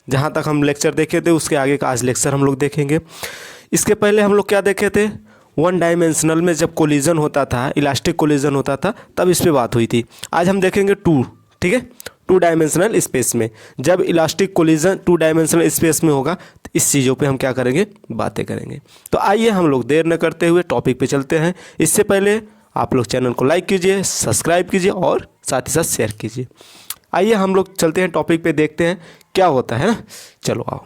जहाँ तक हम लेक्चर देखे थे उसके आगे का आज लेक्चर हम लोग देखेंगे। इसके पहले हम लोग क्या देखे थे, वन डायमेंशनल में जब कोलिजन होता था, इलास्टिक कोलिजन होता था, तब इस पर बात हुई थी। आज हम देखेंगे टू, ठीक है, टू डायमेंशनल स्पेस में जब elastic collision two dimensional space में होगा तो इस चीज़ों पे हम क्या करेंगे, बातें करेंगे। तो आइए हम लोग देर न करते हुए टॉपिक पे चलते हैं। इससे पहले आप लोग चैनल को लाइक कीजिए, सब्सक्राइब कीजिए और साथ ही साथ शेयर कीजिए। आइए हम लोग चलते हैं टॉपिक पे, देखते हैं क्या होता है ना। चलो आओ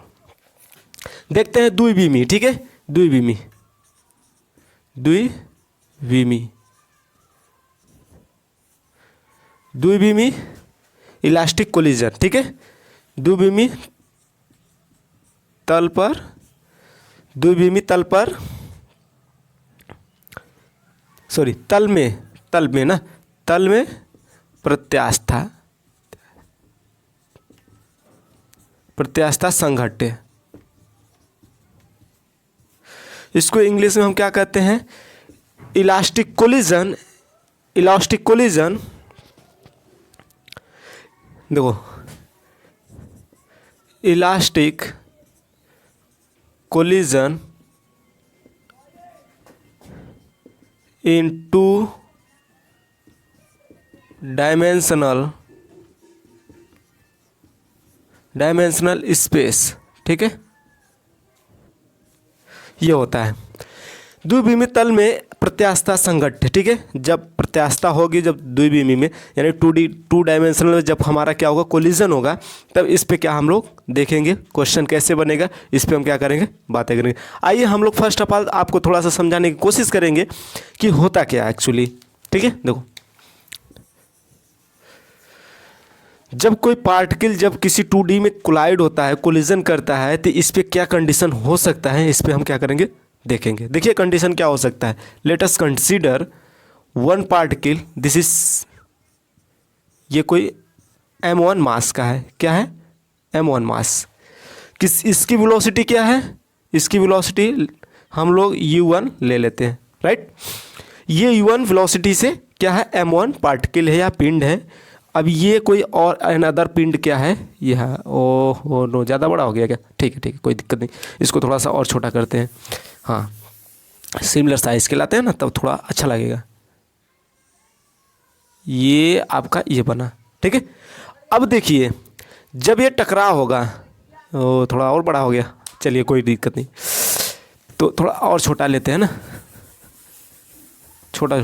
देखते हैं द्विविमी, ठीक है, द्विविमी, द्विविमी, द्विविमी इलास्टिक कोलिजन, ठीक है, द्विविमी तल पर, द्विविमी तल पर, सॉरी तल में ना, तल में प्रत्यास्था संघट्य, इसको इंग्लिश में हम क्या कहते हैं, इलास्टिक कोलिजन। इलास्टिक कोलिजन देखो, इलास्टिक कोलिजन इन टू डायमेंशनल स्पेस, ठीक है, ये होता है द्विविमी तल में प्रत्यास्था संघट्य, ठीक है। जब प्रत्यास्था होगी, जब द्विविमी में यानी टू डायमेंशनल में जब हमारा क्या होगा, कोलिजन होगा, तब इस पे क्या हम लोग देखेंगे, क्वेश्चन कैसे बनेगा, इस पे हम क्या करेंगे, बातें करेंगे। आइए हम लोग फर्स्ट ऑफ ऑल आपको थोड़ा सा समझाने की कोशिश करेंगे कि होता क्या है एक्चुअली, ठीक है। देखो, जब कोई पार्टिकल जब किसी 2D में कोलाइड होता है, कोलिजन करता है, तो इस पे क्या कंडीशन हो सकता है, इस पे हम क्या करेंगे, देखेंगे। देखिए कंडीशन क्या हो सकता है। Let us consider one particle, this is, ये कोई m1 मास का है, क्या है, m1 मास। इसकी वेलोसिटी क्या है, इसकी वेलोसिटी हम लोग u1 ले लेते हैं, राइट। ये u1 वेलोसिटी से क्या है, m1 पार्टिकल है या पिंड है। अब ये कोई और अनदर पिंड क्या है, यह, ओह नो, ज़्यादा बड़ा हो गया क्या, ठीक है, कोई दिक्कत नहीं, इसको थोड़ा सा और छोटा करते हैं। हाँ, सिमिलर साइज के लाते हैं ना, तब थोड़ा अच्छा लगेगा। ये आपका ये बना, ठीक है। अब देखिए जब ये टकराव होगा, ओ थोड़ा और बड़ा हो गया, चलिए कोई दिक्कत नहीं, तो थोड़ा और छोटा लेते हैं ना, छोटा।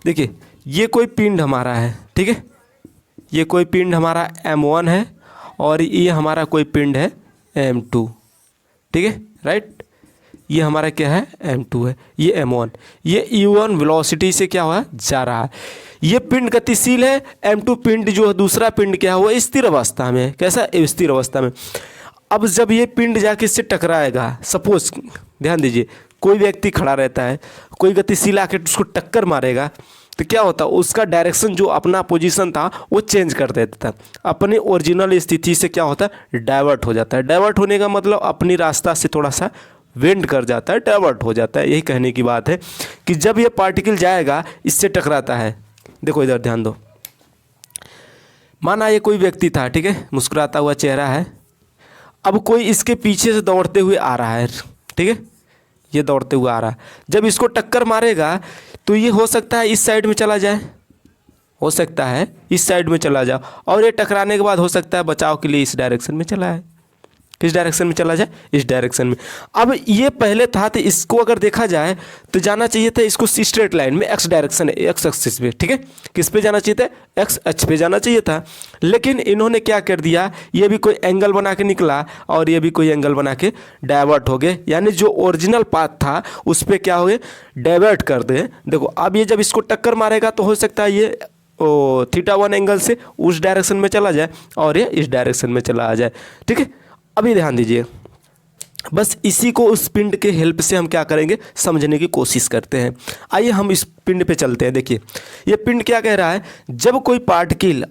देखिए ये कोई पिंड हमारा है, ठीक है, ये कोई पिंड हमारा m1 है और ये हमारा कोई पिंड है m2, ठीक है, राइट। ये हमारा क्या है, m2 है, ये m1, ये u1 वेलोसिटी से क्या हुआ, जा रहा है। ये पिंड गतिशील है, m2 पिंड जो है, दूसरा पिंड क्या हुआ, स्थिर अवस्था में, कैसा, स्थिर अवस्था में। अब जब ये पिंड जाके इससे टकराएगा, सपोज ध्यान दीजिए, कोई व्यक्ति खड़ा रहता है, कोई गतिशील आके उसको टक्कर मारेगा, तो क्या होता है, उसका डायरेक्शन जो अपना पोजीशन था वो चेंज कर देता था, अपनी ओरिजिनल स्थिति से क्या होता है, डाइवर्ट हो जाता है। डाइवर्ट होने का मतलब अपनी रास्ता से थोड़ा सा वेंड कर जाता है, डाइवर्ट हो जाता है। यही कहने की बात है कि जब ये पार्टिकल जाएगा, इससे टकराता है। देखो इधर ध्यान दो, माना ये कोई व्यक्ति था, ठीक है, मुस्कुराता हुआ चेहरा है। अब कोई इसके पीछे से दौड़ते हुए आ रहा है, ठीक है, ये दौड़ते हुए आ रहा है। जब इसको टक्कर मारेगा तो ये हो सकता है इस साइड में चला जाए, हो सकता है इस साइड में चला जाए, और ये टकराने के बाद हो सकता है बचाव के लिए इस डायरेक्शन में चला है। किस डायरेक्शन में चला जाए, इस डायरेक्शन में। अब ये पहले था, तो इसको अगर देखा जाए तो जाना चाहिए था इसको स्ट्रेट लाइन में, एक्स डायरेक्शन है, एक्स एक्सिस पे, ठीक है। किस पे जाना चाहिए था, एक्स अक्ष पे जाना चाहिए था। लेकिन इन्होंने क्या कर दिया, ये भी कोई एंगल बना के निकला और ये भी कोई एंगल बना के डाइवर्ट हो गए, यानी जो ओरिजिनल पाथ था उस पर क्या हो गए, डाइवर्ट कर दे। देखो अब ये जब इसको टक्कर मारेगा तो हो सकता है ये θ1 एंगल से उस डायरेक्शन में चला जाए और ये इस डायरेक्शन में चला आ जाए, ठीक है। अभी ध्यान दीजिए, बस इसी को उस पिंड के हेल्प से हम क्या करेंगे, समझने की कोशिश करते हैं। आइए हम इस पिंड पे चलते हैं। देखिए ये पिंड क्या कह रहा है, जब कोई पार्टिकल,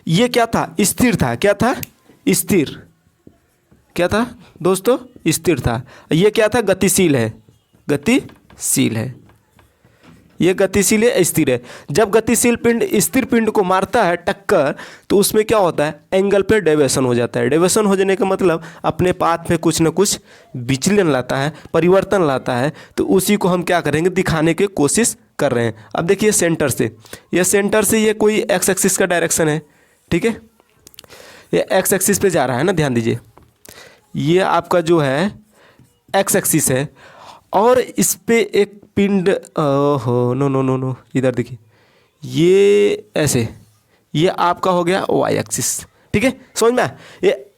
ये क्या था, स्थिर था, क्या था, स्थिर, क्या था दोस्तों, स्थिर था। ये क्या था, गतिशील है, गतिशील है, ये गतिशील है, स्थिर है। जब गतिशील पिंड स्थिर पिंड को मारता है टक्कर, तो उसमें क्या होता है, एंगल पे डेविएशन हो जाता है। डेविएशन हो जाने का मतलब अपने पाथ में कुछ न कुछ विचलन लाता है, परिवर्तन लाता है। तो उसी को हम क्या करेंगे, दिखाने की कोशिश कर रहे हैं। अब देखिए सेंटर से, ये सेंटर से ये कोई एक्स एक्सिस का डायरेक्शन है, ठीक है, ये एक्स एक्सिस पे जा रहा है ना, ध्यान दीजिए। ये आपका जो है एक्स एक्सिस है और इस पे एक पिंड, हो नो नो नो नो, इधर देखिए, ये ऐसे, ये आपका हो गया वाई एक्सिस, ठीक है, समझ में आया? ये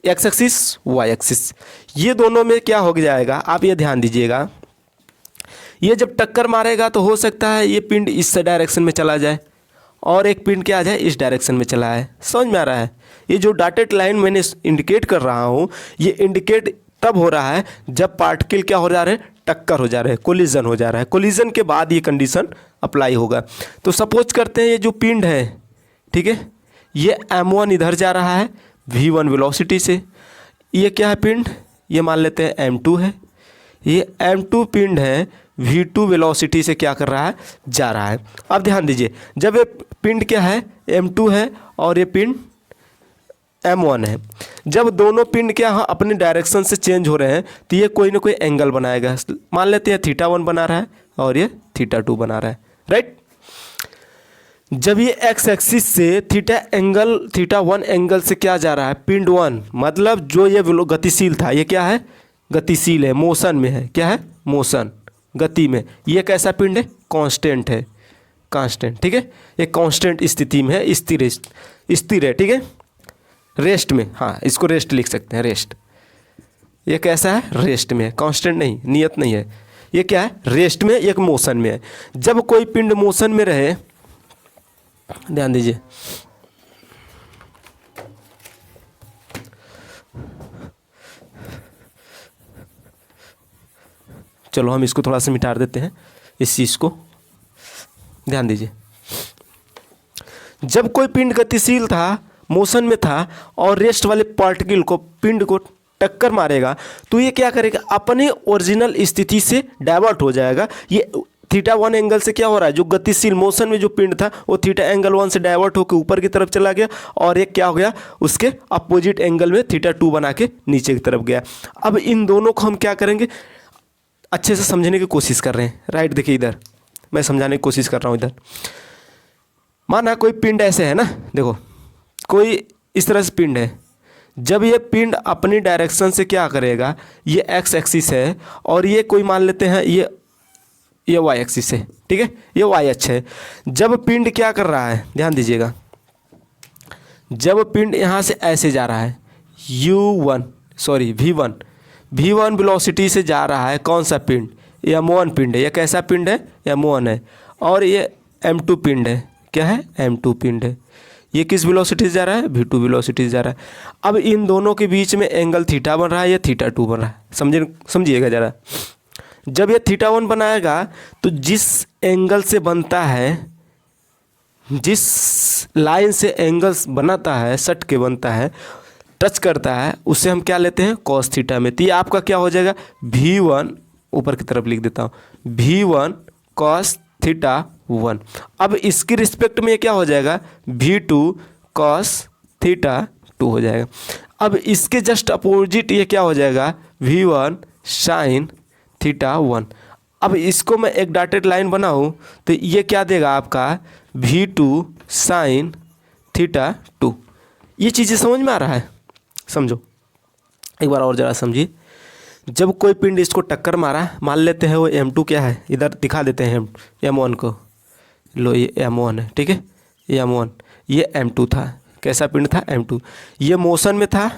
एक्स एक्सिस, वाई एक्सिस, ये दोनों में क्या हो जाएगा, आप ये ध्यान दीजिएगा। ये जब टक्कर मारेगा तो हो सकता है ये पिंड इस डायरेक्शन में चला जाए और एक पिंड क्या आ जाए, इस डायरेक्शन में चला है। समझ में आ रहा है? ये जो डॉटेड लाइन मैंने इंडिकेट कर रहा हूँ, ये इंडिकेट तब हो रहा है जब पार्टिकल क्या हो जा रहे हैं, टक्कर हो जा रहे हैं, कोलिजन हो जा रहा है। कोलिजन के बाद ये कंडीशन अप्लाई होगा। तो सपोज करते हैं ये जो पिंड है, ठीक है, ये m1 इधर जा रहा है v1 वेलोसिटी से। ये क्या है पिंड, ये मान लेते हैं m2 है। ये m2 पिंड है, v2 वेलोसिटी से क्या कर रहा है, जा रहा है। अब ध्यान दीजिए, जब ये पिंड क्या है, m2 है और ये पिंड m1 है, जब दोनों पिंड क्या है अपने डायरेक्शन से चेंज हो रहे हैं तो ये कोई ना कोई एंगल बनाएगा। मान लेते हैं θ1 बना रहा है और ये θ2 बना रहा है, राइट। जब ये एक्स एक्सिस से θ1 एंगल से क्या जा रहा है, पिंड 1, मतलब जो ये गतिशील था, ये क्या है, गतिशील है, मोशन में है। क्या है, मोशन, गति में। ये कैसा पिंड है, कांस्टेंट है, कांस्टेंट, ठीक है, ये कांस्टेंट स्थिति में है, स्थिर है, ठीक है, रेस्ट में, हाँ इसको रेस्ट लिख सकते हैं, रेस्ट। ये कैसा है, रेस्ट में है, कांस्टेंट नहीं, नियत नहीं है। ये क्या है, रेस्ट में, एक मोशन में है। जब कोई पिंड मोशन में रहे, ध्यान दीजिए, चलो हम इसको थोड़ा सा मिटा देते हैं, इस चीज़ को ध्यान दीजिए। जब कोई पिंड गतिशील था, मोशन में था और रेस्ट वाले पार्टिकल को, पिंड को टक्कर मारेगा, तो ये क्या करेगा, अपने ओरिजिनल स्थिति से डाइवर्ट हो जाएगा। ये θ1 एंगल से क्या हो रहा है, जो गतिशील मोशन में जो पिंड था वो θ1 से डाइवर्ट होकर ऊपर की तरफ चला गया और एक क्या हो गया, उसके अपोजिट एंगल में θ2 बना के नीचे की तरफ गया। अब इन दोनों को हम क्या करेंगे, अच्छे से समझने की कोशिश कर रहे हैं, राइट। देखिए इधर मैं समझाने की कोशिश कर रहा हूँ। इधर माना कोई पिंड ऐसे है ना, देखो कोई इस तरह से पिंड है। जब ये पिंड अपनी डायरेक्शन से क्या करेगा, ये एक्स एक्सिस है और ये कोई मान लेते हैं ये वाई एक्सिस है, ठीक है, ये वाई अक्ष है। जब पिंड क्या कर रहा है, ध्यान दीजिएगा, जब पिंड यहाँ से ऐसे जा रहा है, v1 वेलोसिटी से जा रहा है, कौन सा पिंड, m1 पिंड है। ये कैसा पिंड है, m1 है। और ये m2 पिंड है, क्या है, m2 पिंड है। ये किस वेलोसिटी से जा रहा है, v2 वेलोसिटी से जा रहा है। अब इन दोनों के बीच में एंगल थीटा बन रहा है, ये θ2 बन रहा है। समझिएगा ज़रा। जब ये θ1 बनाएगा तो जिस एंगल से बनता है, जिस लाइन से एंगल्स बनाता है, सट के बनता है, टच करता है, उससे हम क्या लेते हैं, cos थीटा में। तो ये आपका क्या हो जाएगा, v1, ऊपर की तरफ लिख देता हूँ, v1 cos θ1। अब इसकी रिस्पेक्ट में ये क्या हो जाएगा, v2 cos θ2 हो जाएगा। अब इसके जस्ट अपोजिट ये क्या हो जाएगा, v1 sin θ1। अब इसको मैं एक डॉटेड लाइन बनाऊँ तो ये क्या देगा आपका, v2 sin θ2। ये चीज़ें समझ में आ रहा है, समझो एक बार और ज़रा समझिए। जब कोई पिंड इसको टक्कर मारा, मान लेते हैं वो m2 क्या है, इधर दिखा देते हैं m1 को, लो ये m1 है, ठीक है, ये m1, ये m2 था। कैसा पिंड था, m2। ये मोशन में था,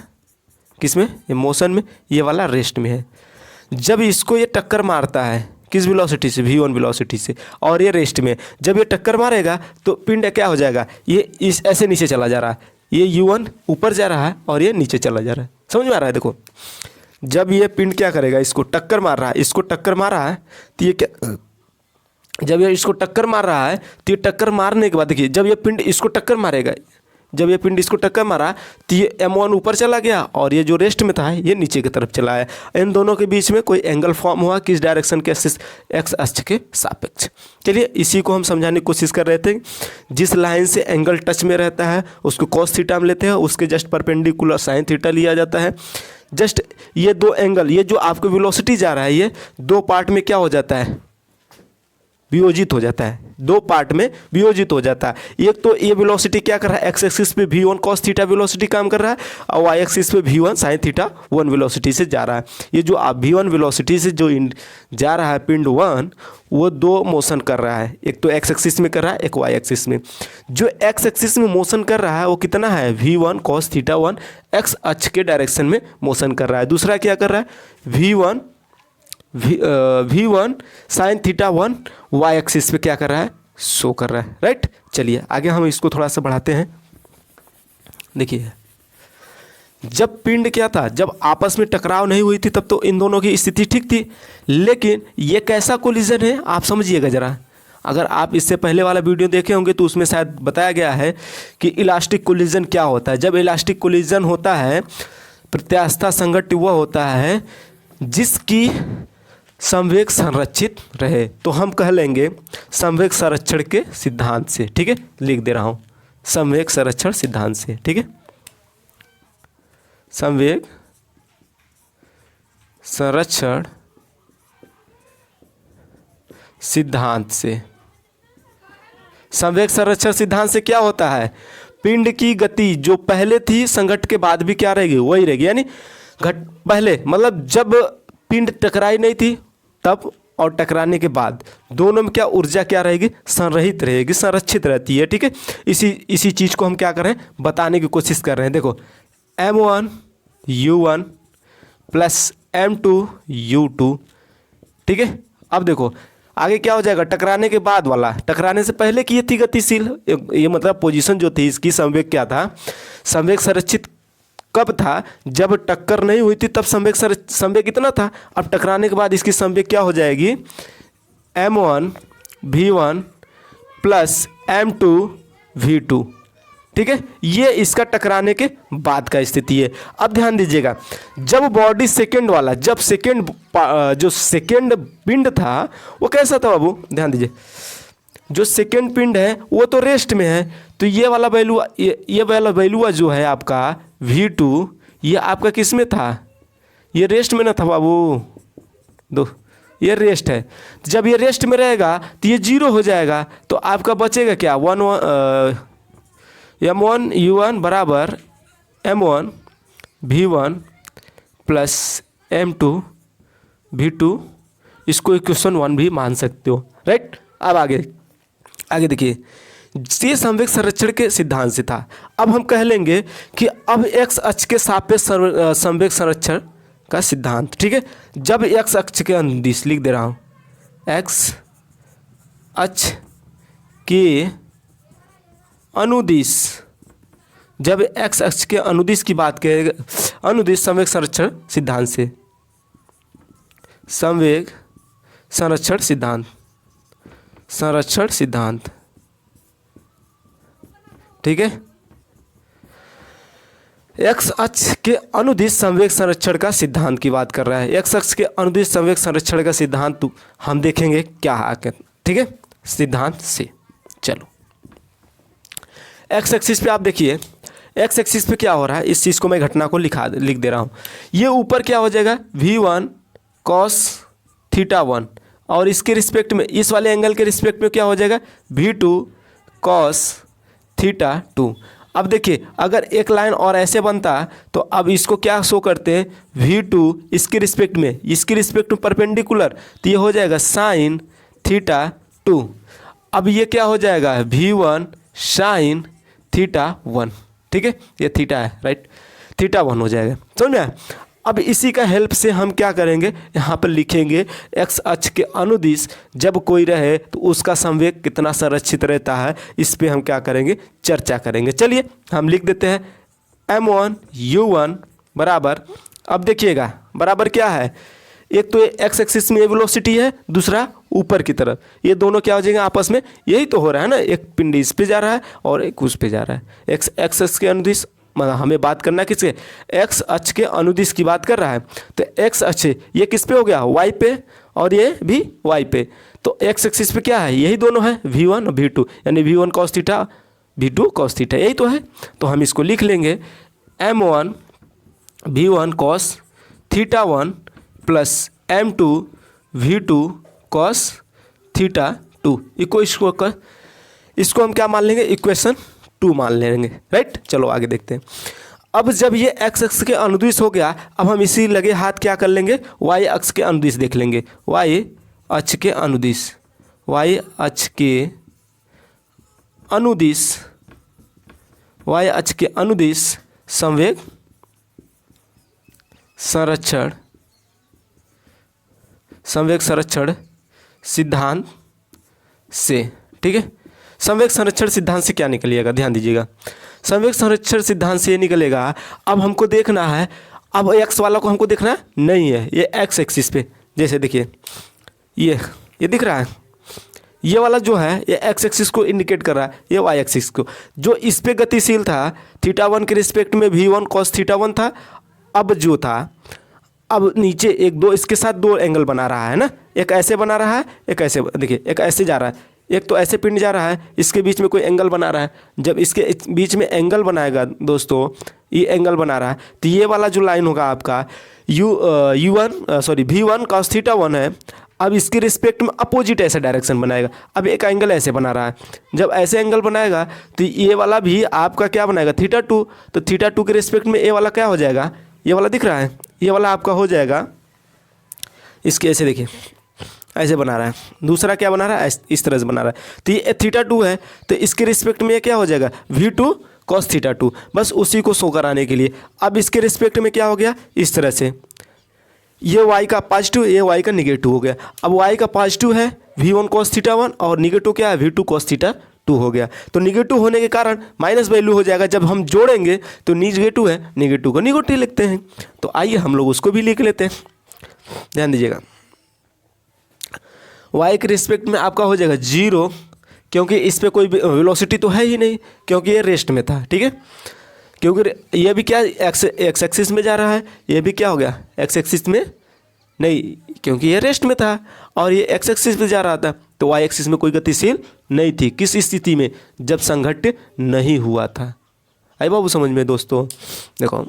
किस में, ये मोशन में, ये वाला रेस्ट में है। जब इसको ये टक्कर मारता है, किस वेलोसिटी से, v1 वेलोसिटी से, और ये रेस्ट में, जब ये टक्कर मारेगा तो पिंड क्या हो जाएगा, ये इस ऐसे नीचे चला जा रहा है, ये u1 ऊपर जा रहा है और ये नीचे चला जा रहा है। समझ में आ रहा है, देखो जब ये पिंड क्या करेगा, इसको टक्कर मार रहा है, इसको टक्कर मार रहा है तो ये क्या, जब ये इसको टक्कर मार रहा है तो ये टक्कर मारने के बाद देखिए, जब ये पिंड इसको टक्कर मारेगा, जब ये पिंड इसको टक्कर मारा तो ये M1 ऊपर चला गया और ये जो रेस्ट में था ये नीचे की तरफ चला आया। इन दोनों के बीच में कोई एंगल फॉर्म हुआ किस डायरेक्शन के एक्स अक्ष के सापेक्ष। चलिए इसी को हम समझाने की कोशिश कर रहे थे। जिस लाइन से एंगल टच में रहता है उसको कॉस थीटा में लेते हैं, उसके जस्ट परपेंडिकुलर साइन थीटा लिया जाता है। जस्ट ये दो एंगल, ये जो आपको वेलोसिटी जा रहा है ये दो पार्ट में क्या हो जाता है, वियोजित हो जाता है, दो पार्ट में वियोजित हो जाता है। एक तो ये वेलोसिटी क्या कर रहा है, एक्स एक्सिस पे v1 cos थीटा वेलोसिटी काम कर रहा है और वाई एक्सिस पे v1 sin थीटा 1 वेलोसिटी से जा रहा है। ये जो आप v1 वेलोसिटी से जो जा रहा है पिंड 1 वो दो मोशन कर रहा है, एक तो एक्स एक्सिस में कर रहा है एक वाई एक्सिस में। जो एक्स एक्सिस में मोशन कर रहा है वो कितना है, v1 cos थीटा 1 एक्स अक्ष के डायरेक्शन में मोशन कर रहा है। दूसरा क्या कर रहा है, v1 sin theta 1 Y axis पे क्या कर रहा है, शो कर रहा है, राइट। चलिए आगे हम इसको थोड़ा सा बढ़ाते हैं। देखिए जब पिंड क्या था, जब आपस में टकराव नहीं हुई थी तब तो इन दोनों की स्थिति ठीक थी, लेकिन ये कैसा कोलिजन है आप समझिएगा ज़रा। अगर आप इससे पहले वाला वीडियो देखे होंगे तो उसमें शायद बताया गया है कि इलास्टिक कोलिजन क्या होता है। जब इलास्टिक कोलिजन होता है प्रत्यास्था संघट्ट वह होता है जिसकी संवेग संरक्षित रहे, तो हम कह लेंगे संवेग संरक्षण के सिद्धांत से, ठीक है। लिख दे रहा हूँ संवेग संरक्षण सिद्धांत से, ठीक है। संवेग संरक्षण सिद्धांत से, संवेग संरक्षण सिद्धांत से क्या होता है, पिंड की गति जो पहले थी संघट्ट के बाद भी क्या रहेगी, वही रहेगी। यानी पहले मतलब जब पिंड टकराई नहीं थी तब और टकराने के बाद दोनों में क्या ऊर्जा क्या रहेगी, संरहित रहेगी, संरक्षित रहती है, ठीक है। इसी चीज़ को हम क्या कर रहे हैं, बताने की कोशिश कर रहे हैं। देखो m1 u1 plus m2 u2, ठीक है। अब देखो आगे क्या हो जाएगा, टकराने के बाद वाला, टकराने से पहले की ये थी गतिशील, ये मतलब पोजीशन जो थी इसकी संवेग क्या था, संवेग संरक्षित कब था, जब टक्कर नहीं हुई थी तब संवेग कितना था। अब टकराने के बाद इसकी संवेग क्या हो जाएगी, m1 v1 plus m2 v2, ठीक है। ये इसका टकराने के बाद का स्थिति है। अब ध्यान दीजिएगा जब बॉडी सेकेंड वाला, जब जो सेकेंड पिंड था वो कैसा था बाबू, ध्यान दीजिए, जो सेकेंड पिंड है वो तो रेस्ट में है, तो ये वाला वैल्यू, ये वाला वैल्यू जो है आपका v2 ये आपका किस में था, ये रेस्ट में ना था बाबू, दो ये रेस्ट है। जब ये रेस्ट में रहेगा तो ये जीरो हो जाएगा, तो आपका बचेगा क्या, m1 u1 बराबर m1 v1 plus m2 v2, इसको इक्वेशन 1 भी मान सकते हो, राइट। अब आगे देखिए, ये संवेग संरक्षण के सिद्धांत से था। अब हम कह लेंगे कि अब एक्स अक्ष के सापेक्ष संवेग संरक्षण का सिद्धांत, ठीक है। जब एक्स अक्ष के अनुदिश, लिख दे रहा हूँ, एक्स अक्ष के अनुदिश, जब एक्स अक्ष के अनुदिश की बात करें, अनुदिश संवेग संरक्षण सिद्धांत से, संवेग संरक्षण सिद्धांत, ठीक है। एक्स अक्ष के अनुदिश संवेग संरक्षण का सिद्धांत की बात कर रहा है। एक्स अक्ष के अनुदिश संवेग संरक्षण का सिद्धांत हम देखेंगे क्या है, ठीक है, सिद्धांत से। चलो एक्स एक्सिस पे आप देखिए, एक्स एक्सिस पे क्या हो रहा है, इस चीज़ को मैं घटना को लिख दे रहा हूँ। ये ऊपर क्या हो जाएगा, v1 cos थीटा 1, और इसके रिस्पेक्ट में, इस वाले एंगल के रिस्पेक्ट में क्या हो जाएगा, v2 cos थीटा 2। अब देखिए अगर एक लाइन और ऐसे बनता तो अब इसको क्या शो करते हैं, v2 इसके रिस्पेक्ट में परपेंडिकुलर, तो ये हो जाएगा साइन थीटा 2। अब ये क्या हो जाएगा, v1 साइन थीटा 1, ठीक है, ये थीटा है, राइट, थीटा 1 हो जाएगा, समझ में आया। अब इसी का हेल्प से हम क्या करेंगे, यहाँ पर लिखेंगे एक्स अक्ष के अनुदिश जब कोई रहे तो उसका संवेग कितना संरक्षित रहता है, इस पे हम क्या करेंगे, चर्चा करेंगे। चलिए हम लिख देते हैं m1 u1 बराबर, अब देखिएगा बराबर क्या है, एक तो एक्स एक्सिस में वेलोसिटी है, दूसरा ऊपर की तरफ, ये दोनों क्या हो जाएंगे आपस में, यही तो हो रहा है ना, एक पिंड इस पे जा रहा है और एक उस पे जा रहा है। एक्स एक्स के अनुदिश, मतलब हमें बात करना है किसके, एक्स अक्ष के अनुदिश की बात कर रहा है। तो एक्स अक्ष ये किस पे हो गया, वाई पे, और ये भी वाई पे। तो एक्स एक्सिस पे क्या है, यही दोनों है, V1 और V2, यानी V1 cos theta, V2 cos theta, यही तो है। तो हम इसको लिख लेंगे M1 V1 cos theta 1 plus M2 V2 cos theta 2 इसको हम क्या मान लेंगे, इक्वेशन 2 मान लेंगे, राइट। चलो आगे देखते हैं। अब जब ये एक्स अक्ष के अनुदिश हो गया, अब हम इसी लगे हाथ क्या कर लेंगे, वाई अक्ष के अनुदिश देख लेंगे। वाई अक्ष के अनुदिश, वाई अक्ष के अनुदिश, वाई अक्ष के अनुदिश संवेग संरक्षण, संवेग संरक्षण सिद्धांत से, ठीक है। संवेग संरक्षण सिद्धांत से क्या निकलेगा, ध्यान दीजिएगा, संवेग संरक्षण सिद्धांत से ये निकलेगा। अब हमको देखना है, अब एक्स वाला को हमको देखना नहीं है, ये एक्स एक्सिस पे, जैसे देखिए ये दिख रहा है, ये वाला जो है ये एक्स एक्सिस को इंडिकेट कर रहा है, ये वाई एक्सिस को। जो इस पे गतिशील था थीटा 1 के रिस्पेक्ट में V1 cos थीटा 1 था, अब जो था, अब नीचे एक दो इसके साथ दो एंगल बना रहा है ना, एक ऐसे बना रहा है, एक ऐसे, देखिए एक ऐसे जा रहा है, एक तो ऐसे पिंड जा रहा है, इसके बीच में कोई एंगल बना रहा है। जब इसके बीच में एंगल बनाएगा दोस्तों, ये एंगल बना रहा है, तो ये वाला जो लाइन होगा आपका V1 cos थीटा 1 है, अब इसके रिस्पेक्ट में अपोजिट ऐसा डायरेक्शन बनाएगा। अब एक एंगल ऐसे बना रहा है, जब ऐसे एंगल बनाएगा तो ये वाला भी आपका क्या बनाएगा, थीटा 2। तो थीटा 2 के रिस्पेक्ट में ये वाला क्या हो जाएगा, ये वाला दिख रहा है, ये वाला आपका हो जाएगा, इसके ऐसे देखिए ऐसे बना रहा है, दूसरा क्या बना रहा है, इस तरह से बना रहा है। तो ये थीटा 2 है, तो इसके रिस्पेक्ट में ये क्या हो जाएगा, V2 cos थीटा 2, बस उसी को शो कराने के लिए। अब इसके रिस्पेक्ट में क्या हो गया, इस तरह से, ये y का पॉजिटिव, ये y का निगेटिव हो गया। अब y का पॉजिटिव है V1 cos थीटा 1 और निगेटिव क्या है, V2 cos थीटा 2 हो गया। तो निगेटिव होने के कारण माइनस वैल्यू हो जाएगा, जब हम जोड़ेंगे तो निगेटिव है, निगेटिव को निगेटिव लिखते हैं। तो आइए हम लोग उसको भी लिख लेते हैं, ध्यान दीजिएगा। y के रिस्पेक्ट में आपका हो जाएगा 0, क्योंकि इस पर कोई वेलोसिटी तो है ही नहीं, क्योंकि ये रेस्ट में था, ठीक है। क्योंकि ये भी क्या एक्स एक्सिस में जा रहा है, ये भी क्या हो गया, एक्स एक्सिस में नहीं, क्योंकि ये रेस्ट में था, और ये एक्स एक्सिस पे जा रहा था, तो वाई एक्सिस में कोई गतिशील नहीं थी। किस स्थिति में, जब संघट्य नहीं हुआ था। आई बाबू समझ में दोस्तों, देखो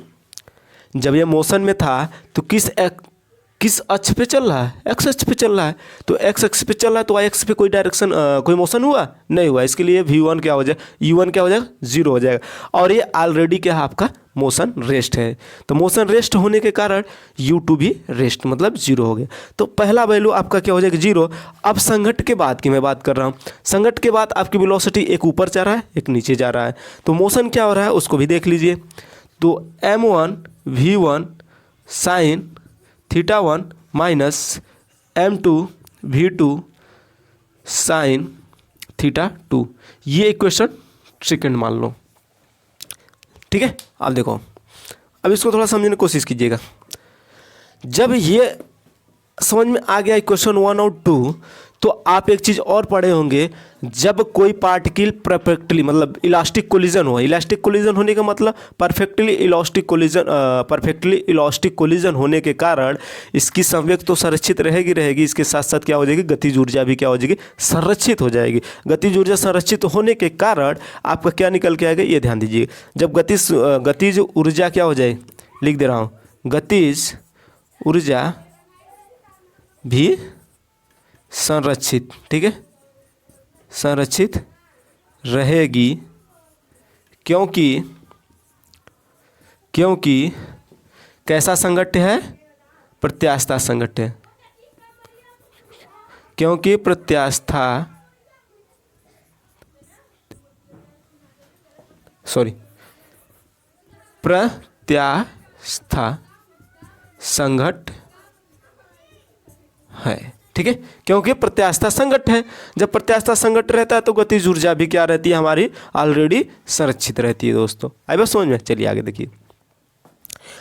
जब ये मोशन में था तो किस अक्ष पे चल रहा है, एक्स अक्ष पे चल रहा है। तो एक्स अक्ष पे चल रहा है तो वाई अक्ष पे कोई डायरेक्शन कोई मोशन हुआ नहीं हुआ, इसके लिए V1 क्या हो जाएगा, U1 क्या हो जाएगा, 0 हो जाएगा। और ये ऑलरेडी क्या है, आपका मोशन रेस्ट है। तो मोशन रेस्ट होने के कारण U2 भी रेस्ट, मतलब 0 हो गया। तो पहला वैल्यू आपका क्या हो जाएगा, 0। अब संघट्ट के बाद की मैं बात कर रहा हूँ, संघट्ट के बाद आपकी वेलोसिटी एक ऊपर जा रहा है, एक नीचे जा रहा है, तो मोशन क्या हो रहा है उसको भी देख लीजिए। तो M1 V1 sin theta 1 minus M2 V2 sin theta 2, ये इक्वेशन सेकंड मान लो, ठीक है। अब देखो, अब इसको थोड़ा समझने की कोशिश कीजिएगा। जब ये समझ में आ गया इक्वेशन 1 और 2, तो आप एक चीज़ और पढ़े होंगे, जब कोई पार्टिकल परफेक्टली, मतलब इलास्टिक कोलिजन हो, इलास्टिक कोलिजन होने का मतलब परफेक्टली इलास्टिक कोलिजन होने के कारण इसकी संवेग तो संरक्षित रहेगी, इसके साथ साथ क्या हो जाएगी, गतिज ऊर्जा भी क्या हो जाएगी, संरक्षित हो जाएगी। गतिज ऊर्जा संरक्षित होने के कारण आपका क्या निकल के आएगा, ये ध्यान दीजिए। जब गतिज ऊर्जा क्या हो जाए, लिख दे रहा हूँ, गतिज ऊर्जा भी संरक्षित, ठीक है, संरक्षित रहेगी, क्योंकि कैसा संघट्य है, प्रत्यास्था संघट्य है, क्योंकि प्रत्यास्था संघट्य है, ठीक है। क्योंकि प्रत्यास्था संघट्य है, जब प्रत्यास्था संघट्य रहता है तो गतिज ऊर्जा भी क्या रहती है, हमारी ऑलरेडी संरक्षित रहती है दोस्तों। आई बस समझ में, चलिए आगे देखिए।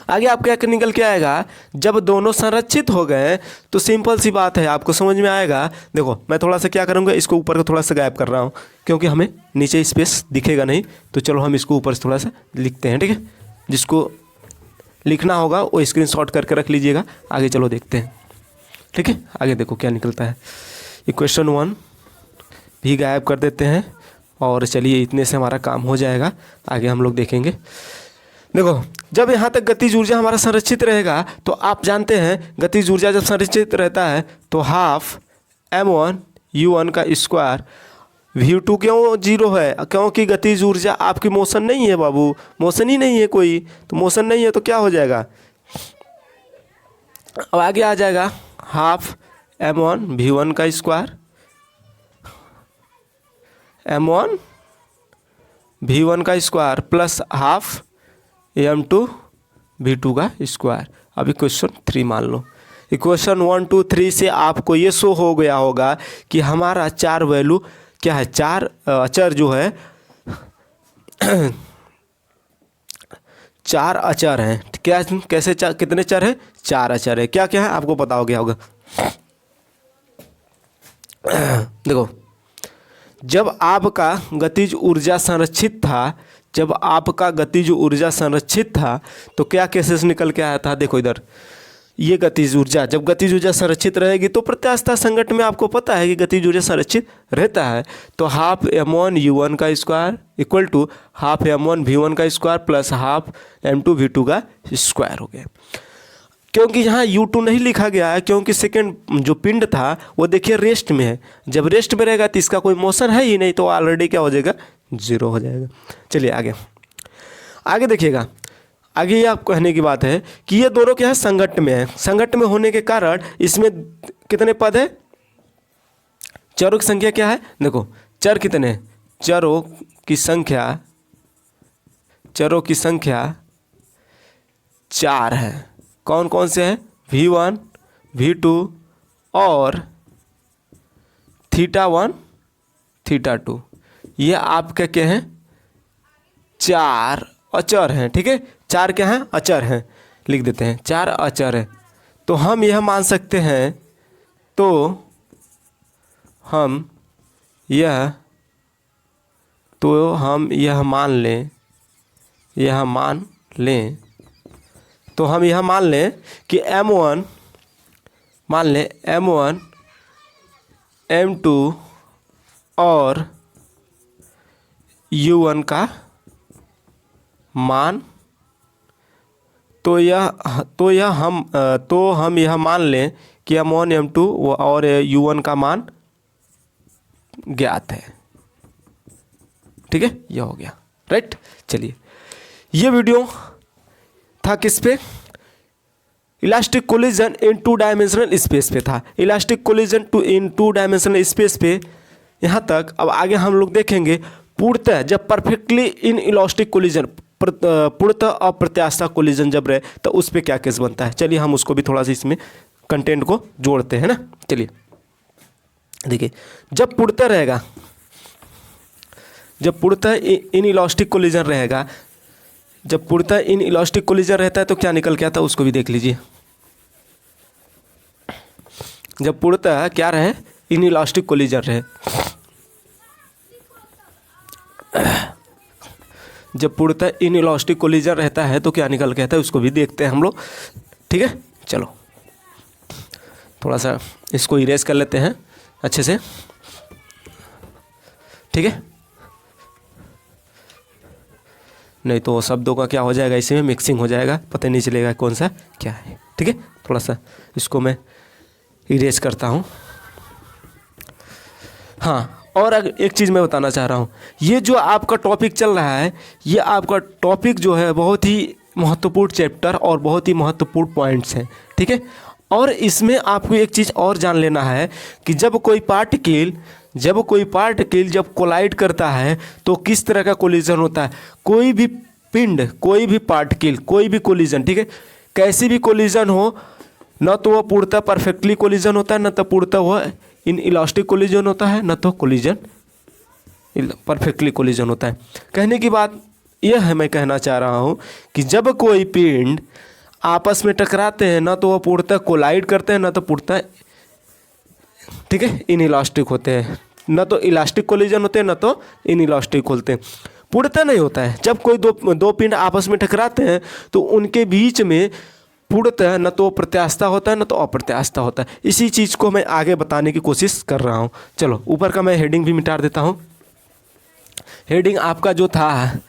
आगे आपका क्या निकल के आएगा, जब दोनों संरक्षित हो गए तो सिंपल सी बात है, आपको समझ में आएगा। देखो मैं थोड़ा सा क्या करूँगा, इसको ऊपर को थोड़ा सा गायब कर रहा हूँ क्योंकि हमें नीचे स्पेस दिखेगा नहीं। तो चलो हम इसको ऊपर से थोड़ा सा लिखते हैं, ठीक है। जिसको लिखना होगा वो स्क्रीनशॉट करके रख लीजिएगा। आगे चलो देखते हैं, ठीक है। आगे देखो क्या निकलता है। इक्वेशन 1 भी गायब कर देते हैं और चलिए इतने से हमारा काम हो जाएगा। आगे हम लोग देखेंगे। देखो जब यहाँ तक गतिज ऊर्जा हमारा संरक्षित रहेगा तो आप जानते हैं गतिज ऊर्जा जब संरक्षित रहता है तो हाफ m1u1 का स्क्वायर v2 क्यों 0 है, क्योंकि गतिज ऊर्जा आपकी मोशन नहीं है बाबू, मोशन ही नहीं है कोई, तो मोशन नहीं है तो क्या हो जाएगा, अब आगे आ जाएगा हाफ m1 v1 का स्क्वायर m1 v1 का square plus half m2 v2 का स्क्वायर। अब इक्वेशन 3 मान लो। इक्वेशन 1 2 3 से आपको ये शो हो गया होगा कि हमारा चार वैल्यू क्या है, चार अचर जो है चार अचर हैं। क्या कैसे कितने चर हैं, चार अचर है। क्या क्या है आपको पता हो गया होगा। देखो जब आपका गतिज ऊर्जा संरक्षित था, जब आपका गतिज ऊर्जा संरक्षित था तो क्या केसेस निकल के आया था। देखो इधर ये गतिज ऊर्जा, जब गतिज ऊर्जा संरक्षित रहेगी तो प्रत्यास्थता संगत में आपको पता है कि गतिज ऊर्जा संरक्षित रहता है। तो हाफ m1u1 का square equal to half m1 v1 का square plus half m2 v2 का स्क्वायर हो गया। क्योंकि यहाँ u2 नहीं लिखा गया है क्योंकि सेकेंड जो पिंड था वो देखिए रेस्ट में है। जब रेस्ट में रहेगा तो इसका कोई मोशन है ही नहीं, तो ऑलरेडी क्या हो जाएगा, 0 हो जाएगा। चलिए आगे आगे देखिएगा। आगे ये आप कहने की बात है कि ये दोनों क्या है, संगत में है। संगत में होने के कारण इसमें कितने पद है, चरों की संख्या क्या है। देखो चर कितने हैं, चरों की संख्या 4 है। कौन कौन से हैं, v1 v2 और θ1 θ2। ये आपके क्या हैं, 4 अचर हैं, ठीक है। 4 क्या हैं, अचर हैं, लिख देते हैं 4 अचर हैं। तो हम यह मान सकते हैं, तो हम यह मान लें कि m1 m2 और u1 का मान, तो हम यह मान लें कि m1 m2 और u1 का मान ज्ञात है, ठीक है। यह हो गया, राइट। चलिए ये वीडियो था किस पे, इलास्टिक कोलिजन इन 2 डायमेंशनल स्पेस पे था। इलास्टिक कोलिजन इन 2 डायमेंशनल स्पेस पे यहाँ तक। अब आगे हम लोग देखेंगे पूर्णतः जब परफेक्टली इन इलास्टिक कोलिजन, पूर्णतः अप्रत्यास्था कोलिजन जब रहे तो उस पर क्या केस बनता है। चलिए हम उसको भी थोड़ा सा इसमें कंटेंट को जोड़ते हैं ना। चलिए देखिए, जब पूर्णतः इन इलास्टिक कोलिजन रहेगा, जब पूर्णतः इन इलास्टिक कोलिजन रहता है तो क्या निकल के आता है उसको भी देख लीजिए। जब पूर्णतः क्या रहे, इन इलास्टिक कोलिजन रहे, जब पूर्णतः इन इलास्टिक कोलिजन रहता है तो क्या निकल के आता है उसको भी देखते हैं हम लोग, ठीक है। चलो थोड़ा सा इसको इरेज कर लेते हैं अच्छे से, ठीक है। नहीं तो शब्दों का क्या हो जाएगा, इसी में मिक्सिंग हो जाएगा, पता नहीं चलेगा कौन सा क्या है, ठीक है। थोड़ा सा इसको मैं इरेज करता हूँ। हाँ, और एक चीज़ मैं बताना चाह रहा हूँ, ये जो आपका टॉपिक चल रहा है, ये आपका टॉपिक जो है बहुत ही महत्वपूर्ण चैप्टर और बहुत ही महत्वपूर्ण पॉइंट्स हैं, ठीक है। और इसमें आपको एक चीज़ और जान लेना है कि जब कोई पार्टिकल जब कोलाइड करता है तो किस तरह का कोलिजन होता है। कोई भी पिंड, कोई भी पार्टिकल, कोई भी कोलिजन, ठीक है, कैसी भी कोलिजन हो, न तो वह पूर्णतः परफेक्टली कोलिजन होता है, न तो पूर्णतः वह इन इलास्टिक कोलिजन होता है, न तो कोलिजन परफेक्टली कोलिजन होता है। कहने की बात यह है, मैं कहना चाह रहा हूँ कि जब कोई पिंड आपस में टकराते हैं ना तो वो पूर्णतः कोलाइड करते हैं ना तो पूर्णतः, ठीक है, इनइलास्टिक होते हैं। ना तो इलास्टिक कोलिजन होते हैं ना तो इनइलास्टिक होते हैं। पूर्णतः नहीं होता है। जब कोई दो पिंड आपस में टकराते हैं तो उनके बीच में पूर्णतः न तो प्रत्यास्थता होता है न तो अप्रत्यास्थता होता है। इसी चीज़ को मैं आगे बताने की कोशिश कर रहा हूँ। चलो ऊपर का मैं हेडिंग भी मिटा देता हूँ। हेडिंग आपका जो था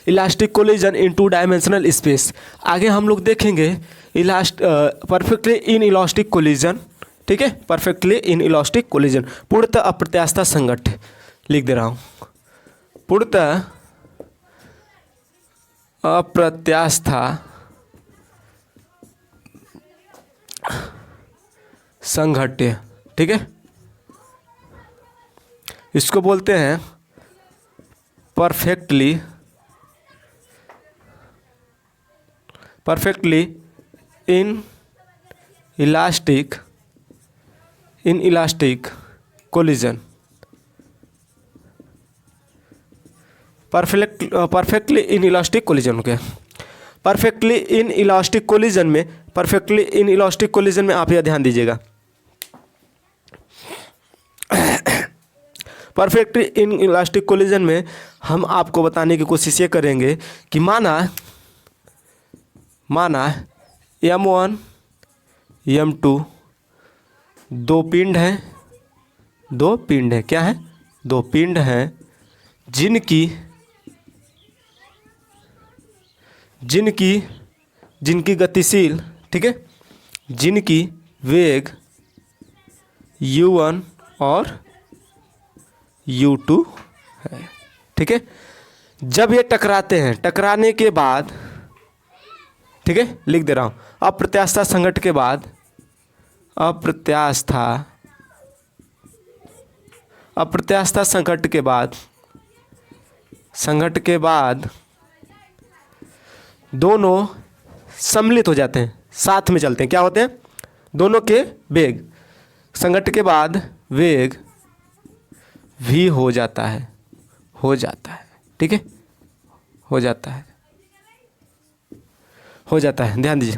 इलास्टिक कोलिजन इन टू डायमेंशनल स्पेस। आगे हम लोग देखेंगे परफेक्टली इन इलास्टिक कोलिजन, ठीक है, परफेक्टली इन इलास्टिक कोलिजन, पूर्णतः अप्रत्यास्था संघट्ट। लिख दे रहा हूँ, पूर्णतः अप्रत्यास्था संघट्य, ठीक है, इसको बोलते हैं perfectly in elastic collision, perfectly in elastic collision हो गया। परफेक्टली इन इलास्टिक कोलिजन में आप यह ध्यान दीजिएगा, परफेक्टली इन इलास्टिक कोलिजन में हम आपको बताने की कोशिश ये करेंगे कि माना M1 M2 दो पिंड हैं, क्या है, दो पिंड हैं जिनकी गतिशील, ठीक है, जिनकी वेग u1 और u2 है, ठीक है। जब ये टकराते हैं, टकराने के बाद, ठीक है, लिख दे रहा हूँ, अप्रत्यास्था संघट्ट के बाद, अप्रत्यास्था संघट्ट के बाद दोनों सम्मिलित हो जाते हैं, साथ में चलते हैं। क्या होते हैं, दोनों के वेग, संघट्ट के बाद वेग v हो जाता है, ठीक है, हो जाता है। ध्यान दीजिए,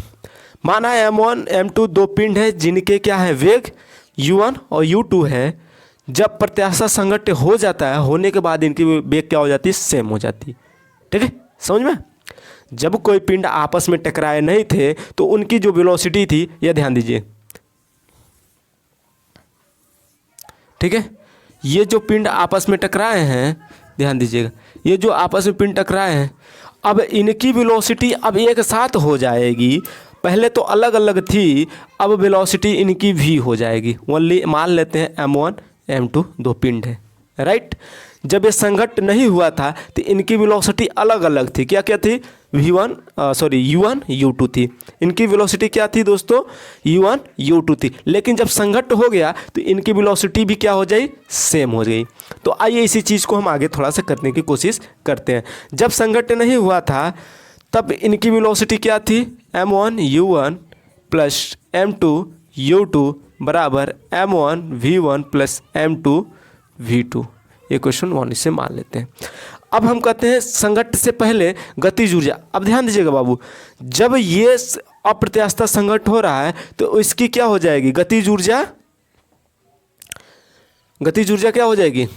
माना M1 M2 दो पिंड है जिनके क्या है, वेग u1 और u2 है। जब प्रत्यास्था संघट्ट हो जाता है, होने के बाद इनकी वेग क्या हो जाती है, सेम हो जाती है, ठीक है, समझ में। जब कोई पिंड आपस में टकराए नहीं थे तो उनकी जो वेलोसिटी थी, यह ध्यान दीजिए, ठीक है, ये जो पिंड आपस में टकराए हैं, ध्यान दीजिएगा, ये जो आपस में पिंड टकराए हैं, अब इनकी वेलोसिटी अब एक साथ हो जाएगी। पहले तो अलग अलग थी, अब वेलोसिटी इनकी भी हो जाएगी। ओनली मान लेते हैं M1 M2 दो पिंड है, राइट। जब ये संघट्ट नहीं हुआ था तो इनकी वेलोसिटी अलग अलग थी। क्या क्या थी, U1 U2 थी। इनकी वेलोसिटी क्या थी दोस्तों, U1 U2 थी। लेकिन जब संघट्ट हो गया तो इनकी वेलोसिटी भी क्या हो जाए, सेम हो गई। तो आइए इसी चीज़ को हम आगे थोड़ा सा करने की कोशिश करते हैं। जब संघट्ट नहीं हुआ था तब इनकी वेलोसिटी क्या थी, M1 U1 plus M2 U2 बराबर M1 V1 plus M2 V2। ये क्वेश्चन 1 से मान लेते हैं। अब हम कहते हैं संघट्ट से पहले गतिज ऊर्जा। अब ध्यान दीजिएगा बाबू, जब ये अप्रत्यास्था संघट्ट हो रहा है तो इसकी क्या हो जाएगी, गतिज ऊर्जा क्या हो जाएगी।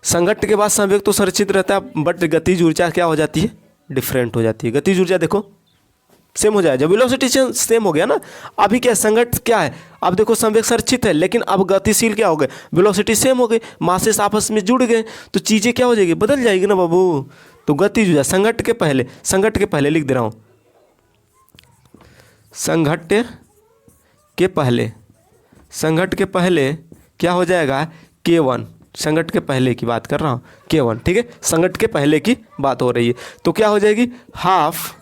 संघट्ट के बाद संवेग तो संरक्षित रहता है, बट गतिज ऊर्जा क्या हो जाती है, डिफरेंट हो जाती है। गतिज ऊर्जा देखो सेम हो जाए, जब वेलोसिटी सेम हो गया ना। अभी क्या संघट्ट क्या है, अब देखो संवेग संरक्षित है लेकिन अब गतिशील क्या हो गए, वेलोसिटी सेम हो गई, मासेस आपस में जुड़ गए तो चीज़ें क्या हो जाएगी, बदल जाएगी ना बाबू। तो गतिज ऊर्जा संघट्ट के पहले लिख दे रहा हूँ, संघट्ट के पहले क्या हो जाएगा, K1। संघट्ट के पहले की बात कर रहा हूँ, K1, ठीक है, संघट्ट के पहले की बात हो रही है। तो क्या हो जाएगी, हाफ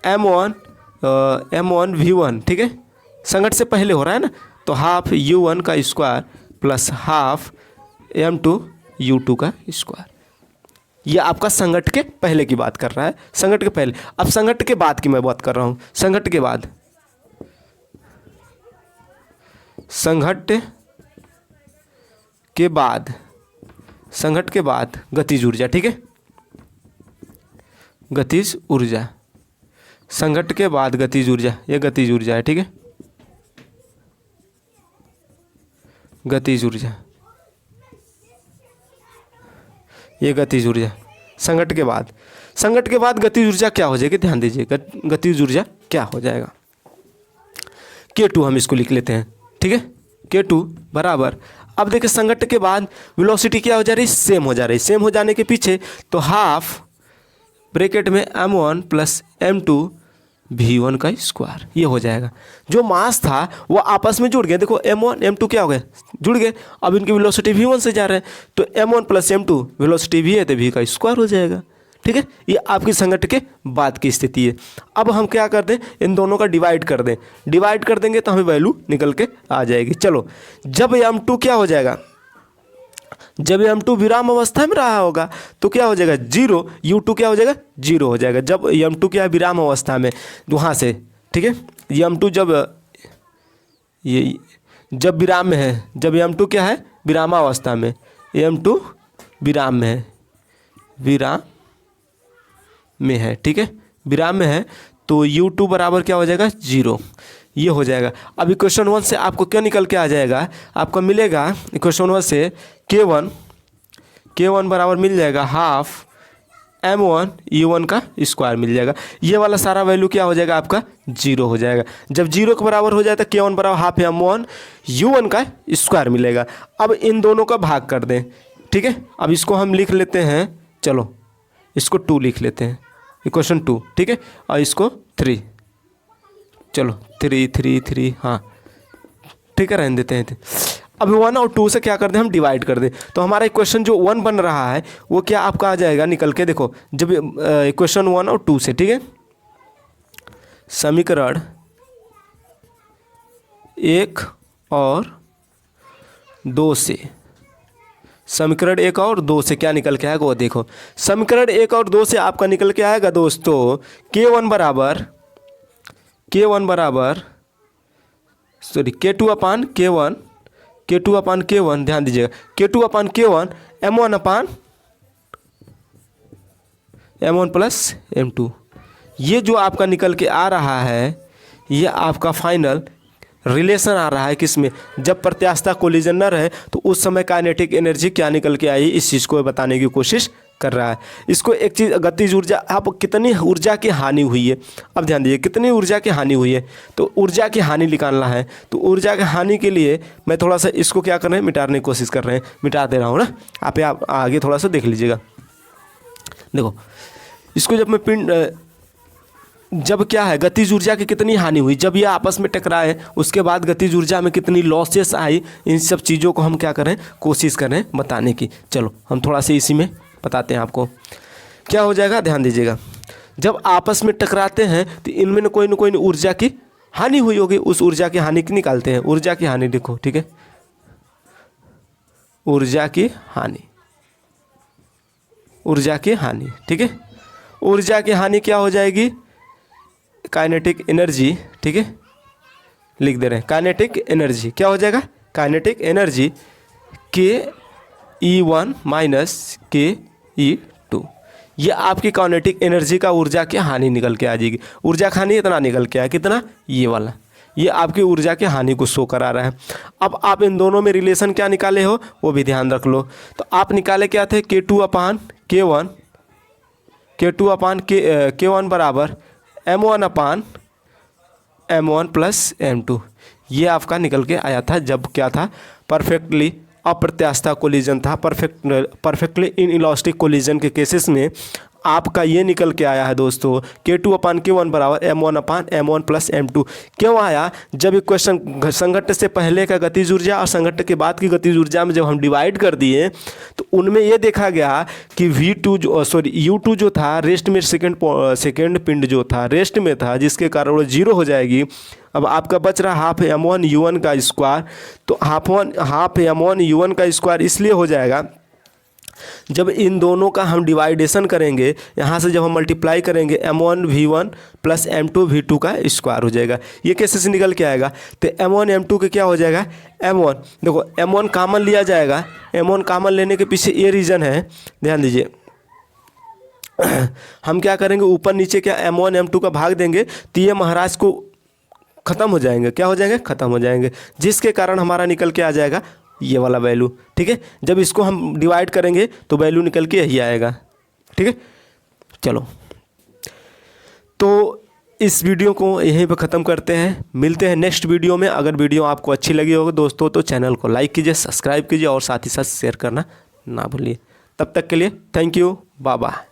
M1 V1, ठीक है, संघट्ट से पहले हो रहा है ना, तो हाफ U1 का square plus half M2 U2 का स्क्वायर। ये आपका संघट्ट के पहले की बात कर रहा है, संघट्ट के पहले। अब संघट्ट के बाद की मैं बात कर रहा हूँ, संघट्ट के बाद गतिज ऊर्जा, ठीक है, गतिज ऊर्जा। संघट्ट के बाद गतिज ऊर्जा, ये गतिज ऊर्जा है, ठीक है, गतिज ऊर्जा, ये गतिज ऊर्जा संघट्ट के बाद। संघट्ट के बाद गतिज ऊर्जा क्या हो जाएगी, ध्यान दीजिए, गतिज ऊर्जा क्या हो जाएगा, K2 हम इसको लिख लेते हैं, ठीक है, K2 बराबर, अब देखिए संघट्ट के बाद वेलोसिटी क्या हो जा रही है, सेम हो जा रही है। सेम हो जाने के पीछे तो हाफ ब्रैकेट में m1 प्लस m2 v1 का स्क्वायर, ये हो जाएगा। जो मास था वो आपस में जुड़ गए, देखो m1 m2 क्या हो गए, जुड़ गए। अब इनकी वेलोसिटी v1 से जा रहे हैं, तो m1 plus m2 velocity v है तो v का स्क्वायर हो जाएगा, ठीक है। ये आपकी संघट्ट के बाद की स्थिति है। अब हम क्या कर दें, इन दोनों का डिवाइड कर दें, डिवाइड कर देंगे तो हमें वैल्यू निकल के आ जाएगी। चलो, जब m2 क्या हो जाएगा, जब m2 विराम अवस्था में रहा होगा तो क्या हो जाएगा, जीरो, u2 क्या हो जाएगा, जीरो हो जाएगा। जब m2 क्या है, विराम अवस्था में, वहाँ से, ठीक है, m2 जब ये जब विराम में है, जब m2 क्या है, विरामावस्था में, m2 विराम में है, विराम में है, ठीक है, विराम में है, तो u2 बराबर क्या हो जाएगा, जीरो, ये हो जाएगा। अब इक्वेशन 1 से आपको क्या निकल के आ जाएगा, आपको मिलेगा इक्वेशन 1 से K1 बराबर मिल जाएगा हाफ m1 u1 का स्क्वायर मिल जाएगा। ये वाला सारा वैल्यू क्या हो जाएगा, आपका जीरो हो जाएगा। जब जीरो के बराबर हो जाए तो K1 बराबर हाफ m1 u1 का स्क्वायर मिलेगा। अब इन दोनों का भाग कर दें, ठीक है। अब इसको हम लिख लेते हैं, चलो इसको 2 लिख लेते हैं, इक्वेशन 2, ठीक है, और इसको 3, चलो 3 3 3, हाँ ठीक है, रहने देते हैं। अब 1 और 2 से क्या कर दें, हम डिवाइड कर दें, तो हमारा इक्वेशन जो 1 बन रहा है वो क्या आपका आ जाएगा निकल के, देखो जब इक्वेशन 1 और 2 से, ठीक है, समीकरण 1 और 2 से, समीकरण 1 और 2 से क्या निकल के आएगा वो देखो। समीकरण 1 और 2 से आपका निकल के आएगा दोस्तों K1 बराबर सॉरी K2 अपान K1, ध्यान दीजिएगा, K2 अपान K1 M1 प्लस M2, ये जो आपका निकल के आ रहा है, ये आपका फाइनल रिलेशन आ रहा है किसमें, जब प्रत्यास्थता कोलिजन न रहे तो उस समय काइनेटिक एनर्जी क्या निकल के आई, इस चीज़ को बताने की कोशिश कर रहा है। इसको एक चीज़, गतिज ऊर्जा, आप कितनी ऊर्जा की हानि हुई है, अब ध्यान दीजिए कितनी ऊर्जा की हानि हुई है, तो ऊर्जा की हानि निकालना है। तो ऊर्जा की हानि के लिए मैं थोड़ा सा इसको क्या कर रहे हैं, मिटाने की कोशिश कर रहे हैं, मिटा दे रहा हूँ ना, आप आगे थोड़ा सा देख लीजिएगा। देखो इसको जब मैं जब क्या है, गतिज ऊर्जा की कितनी हानि हुई, जब ये आपस में टकराए उसके बाद गतिज ऊर्जा में कितनी लॉसेस आई, इन सब चीज़ों को हम क्या करें, कोशिश करें बताने की। चलो हम थोड़ा सा इसी में बताते हैं आपको क्या हो जाएगा, ध्यान दीजिएगा। जब आपस में टकराते हैं तो इनमें न कोई ऊर्जा की हानि हुई होगी, उस ऊर्जा की हानि की निकालते हैं। ऊर्जा की हानि देखो, ठीक है, ऊर्जा की हानि, ऊर्जा की हानि, ठीक है, ऊर्जा की हानि क्या हो जाएगी, काइनेटिक एनर्जी, ठीक है, लिख दे रहे हैं, काइनेटिक एनर्जी क्या हो जाएगा, kinetic energy KE1 minus KE2, ये आपकी काइनेटिक एनर्जी का ऊर्जा की हानि निकल के आ जाएगी। ऊर्जा की हानि इतना निकल के आया, कितना, ये वाला, ये आपकी ऊर्जा की हानि को शो करा रहा है। अब आप इन दोनों में रिलेशन क्या निकाले हो वो भी ध्यान रख लो। तो आप निकाले क्या थे, K2 अपान K1 बराबर M1 अपान M1 प्लस M2, ये आपका निकल के आया था जब क्या था, परफेक्टली अप्रत्यास्था कोलिजन था। परफेक्टली इन इलास्टिक कोलिजन के केसेस में आपका ये निकल के आया है दोस्तों K2 अपान K1 बराबर M1 अपान M1 प्लस M2। क्यों आया, जब इक्वेशन संघट्ट से पहले का गतिज ऊर्जा और संघट्ट के बाद की गतिज ऊर्जा में जब हम डिवाइड कर दिए तो उनमें ये देखा गया कि U2 जो था रेस्ट में, सेकेंड पिंड जो था रेस्ट में था, जिसके कारण वो जीरो हो जाएगी। अब आपका बच रहा हाफ M1 U1 का स्क्वायर, तो हाफ M1 U1 का स्क्वायर इसलिए हो जाएगा जब इन दोनों का हम डिवाइडेशन करेंगे, यहाँ से जब हम मल्टीप्लाई करेंगे M1 V1 plus M2 V2 का स्क्वायर हो जाएगा। ये कैसे से निकल के आएगा, तो M1 M2 के क्या हो जाएगा, M1 देखो M1 कॉमन लिया जाएगा, M1 कॉमन लेने के पीछे ये रीज़न है, ध्यान दीजिए, हम क्या करेंगे, ऊपर नीचे क्या M1 M2 का भाग देंगे तो ये महाराज को ख़त्म हो जाएंगे। क्या हो जाएंगे? ख़त्म हो जाएंगे, जिसके कारण हमारा निकल के आ जाएगा ये वाला वैल्यू। ठीक है, जब इसको हम डिवाइड करेंगे तो वैल्यू निकल के यही आएगा। ठीक है, चलो तो इस वीडियो को यहीं पे ख़त्म करते हैं, मिलते हैं नेक्स्ट वीडियो में। अगर वीडियो आपको अच्छी लगी होगी दोस्तों तो चैनल को लाइक कीजिए, सब्सक्राइब कीजिए और साथ ही साथ शेयर करना ना भूलिए। तब तक के लिए थैंक यू, बाय बाय।